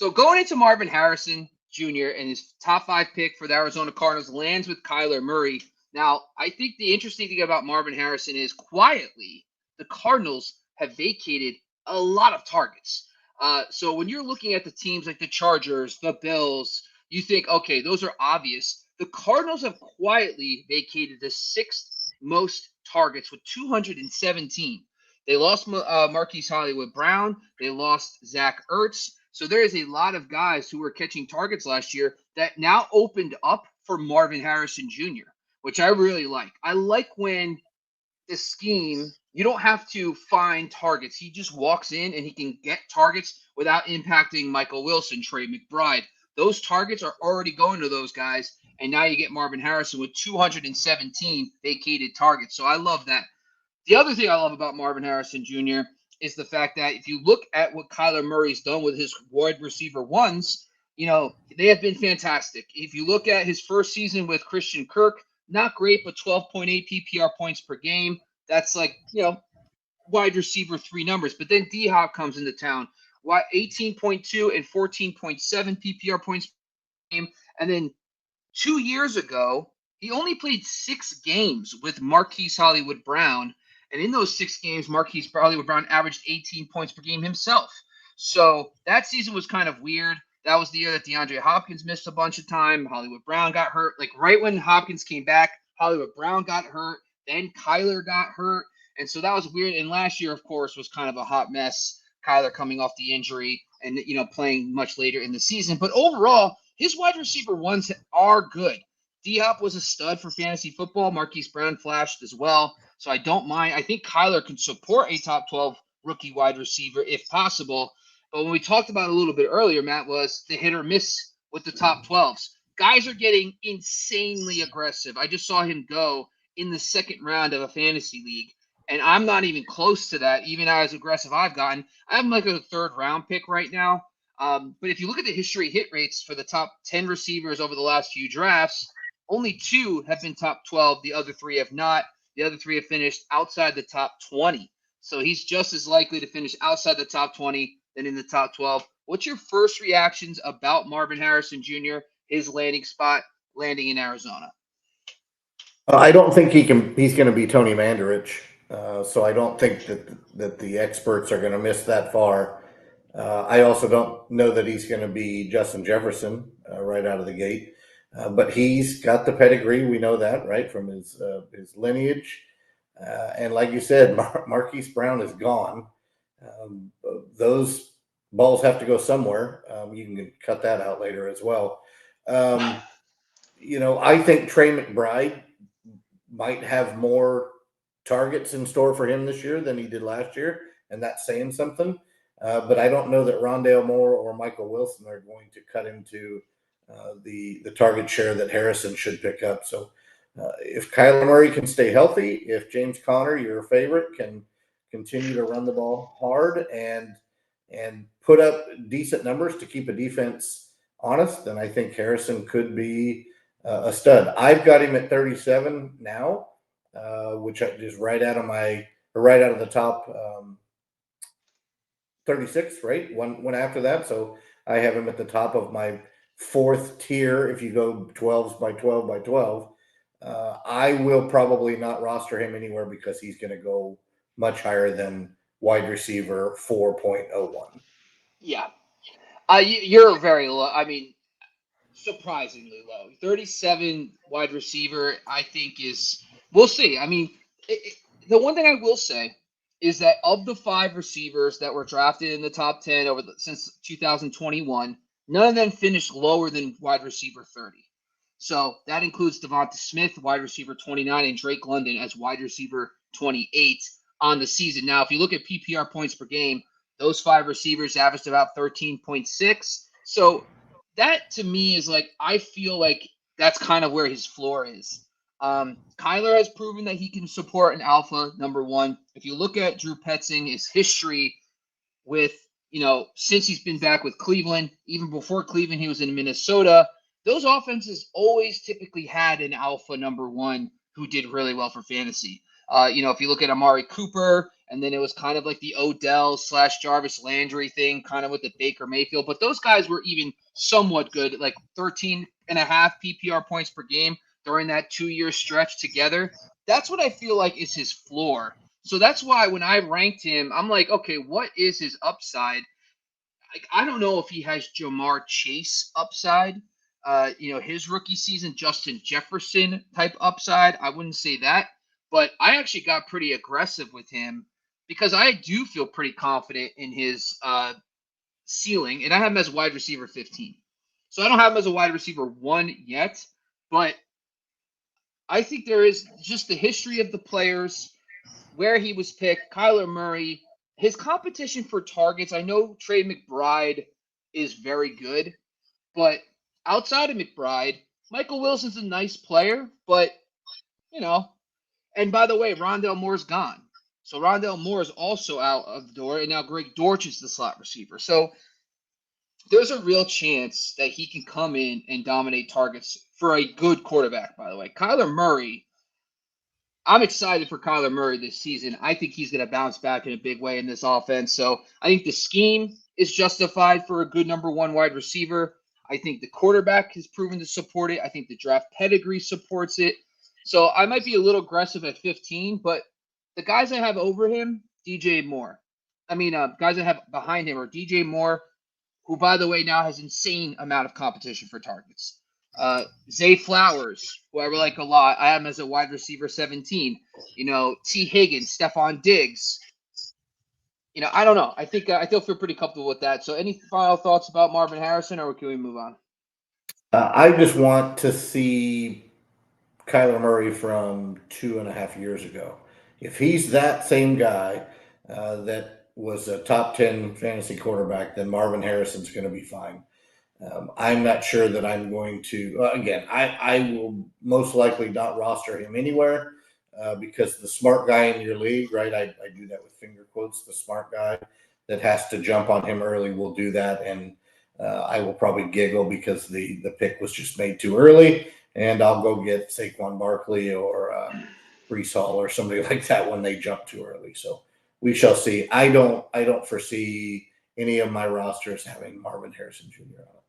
So going into Marvin Harrison Jr. and his top 5 pick for the Arizona Cardinals lands with Kyler Murray. Now, I think the interesting thing about Marvin Harrison is quietly the Cardinals have vacated a lot of targets. So when you're looking at the teams like the Chargers, the Bills, you think, okay, those are obvious. The Cardinals have quietly vacated the sixth most targets with 217. They lost Marquise Hollywood Brown. They lost Zach Ertz. So there is a lot of guys who were catching targets last year that now opened up for Marvin Harrison Jr., which I really like. I like when the scheme, you don't have to find targets. He just walks in and he can get targets without impacting Michael Wilson, Trey McBride. Those targets are already going to those guys. And now you get Marvin Harrison with 217 vacated targets. So I love that. The other thing I love about Marvin Harrison Jr. is the fact that if you look at what Kyler Murray's done with his wide receiver ones, they have been fantastic. If you look at his first season with Christian Kirk, not great, but 12.8 PPR points per game. That's like, wide receiver 3 numbers. But then D-Hop comes into town. 18.2 and 14.7 PPR points per game. And then 2 years ago, he only played 6 games with Marquise Hollywood Brown. And in those 6 games, Marquise Hollywood Brown averaged 18 points per game himself. So that season was kind of weird. That was the year that DeAndre Hopkins missed a bunch of time. Hollywood Brown got hurt. Like right when Hopkins came back, Hollywood Brown got hurt. Then Kyler got hurt. And so that was weird. And last year, of course, was kind of a hot mess. Kyler coming off the injury and, playing much later in the season. But overall, his wide receiver ones are good. D-Hop was a stud for fantasy football. Marquise Brown flashed as well. So I don't mind. I think Kyler can support a top 12 rookie wide receiver if possible. But when we talked about it a little bit earlier, Matt, was the hit or miss with the top 12s. Guys are getting insanely aggressive. I just saw him go in the second round of a fantasy league, and I'm not even close to that, even as aggressive I've gotten. I'm like a third round pick right now. But if you look at the history hit rates for the top 10 receivers over the last few drafts, only 2 have been top 12. The other 3 have not. The other 3 have finished outside the top 20. So he's just as likely to finish outside the top 20 than in the top 12. What's your first reactions about Marvin Harrison Jr., his landing spot, landing in Arizona? I don't think he's going to be Tony Mandarich. So I don't think that the experts are going to miss that far. I also don't know that he's going to be Justin Jefferson right out of the gate. But he's got the pedigree. We know that, right, from his lineage. And like you said, Marquise Brown is gone. Those balls have to go somewhere. You can cut that out later as well. I think Trey McBride might have more targets in store for him this year than he did last year, and that's saying something. But I don't know that Rondale Moore or Michael Wilson are going to cut into the target share that Harrison should pick up. So if Kyler Murray can stay healthy, if James Conner, your favorite, can continue to run the ball hard and put up decent numbers to keep a defense honest, then I think Harrison could be a stud. I've got him at 37 now, which is right out of the top 36, right? One after that. So I have him at the top of my 4th tier. If you go 12s by 12 by 12, I will probably not roster him anywhere because he's going to go much higher than wide receiver 4.01. Yeah. You're very low. I mean, surprisingly low. 37 wide receiver, I think we'll see. I mean, the one thing I will say is that of the 5 receivers that were drafted in the top 10 since 2021, none of them finished lower than wide receiver 30. So that includes Devonta Smith, wide receiver 29, and Drake London as wide receiver 28 on the season. Now, if you look at PPR points per game, those 5 receivers averaged about 13.6. So that to me is like, I feel like that's kind of where his floor is. Kyler has proven that he can support an alpha, number one. If you look at Drew Petzing, his history with, since he's been back with Cleveland, even before Cleveland, he was in Minnesota. Those offenses always typically had an alpha number one who did really well for fantasy. If you look at Amari Cooper And then it was kind of like the Odell / Jarvis Landry thing, kind of with the Baker Mayfield. But those guys were even somewhat good, like 13.5 PPR points per game during that 2-year stretch together. That's what I feel like is his floor. So that's why when I ranked him, I'm like, okay, what is his upside? Like, I don't know if he has Jamar Chase upside. His rookie season, Justin Jefferson type upside. I wouldn't say that, but I actually got pretty aggressive with him because I do feel pretty confident in his ceiling, and I have him as wide receiver 15. So I don't have him as a wide receiver 1 yet, but I think there is just the history of the players, where he was picked, Kyler Murray, his competition for targets. I know Trey McBride is very good, but outside of McBride, Michael Wilson's a nice player, but, and by the way, Rondale Moore's gone. So Rondale Moore is also out of the door, and now Greg Dortch is the slot receiver. So there's a real chance that he can come in and dominate targets for a good quarterback, by the way. Kyler Murray, I'm excited for Kyler Murray this season. I think he's going to bounce back in a big way in this offense. So I think the scheme is justified for a good number 1 wide receiver. I think the quarterback has proven to support it. I think the draft pedigree supports it. So I might be a little aggressive at 15, but the guys I have over him, DJ Moore. Guys I have behind him are DJ Moore, who, by the way, now has insane amount of competition for targets. Zay Flowers, who I really like a lot. I have him as a wide receiver 17. T. Higgins, Stephon Diggs. I don't know. I think I still feel pretty comfortable with that. So any final thoughts about Marvin Harrison, or can we move on? I just want to see Kyler Murray from 2.5 years ago. If he's that same guy that was a top 10 fantasy quarterback, then Marvin Harrison's going to be fine. I'm not sure that I'm going to, again, I will most likely not roster him anywhere because the smart guy in your league, right? I do that with finger quotes. The smart guy that has to jump on him early will do that. And I will probably giggle because the pick was just made too early. And I'll go get Saquon Barkley or Breece Hall or somebody like that when they jump too early. So we shall see. I don't foresee any of my rosters having Marvin Harrison Jr. on it.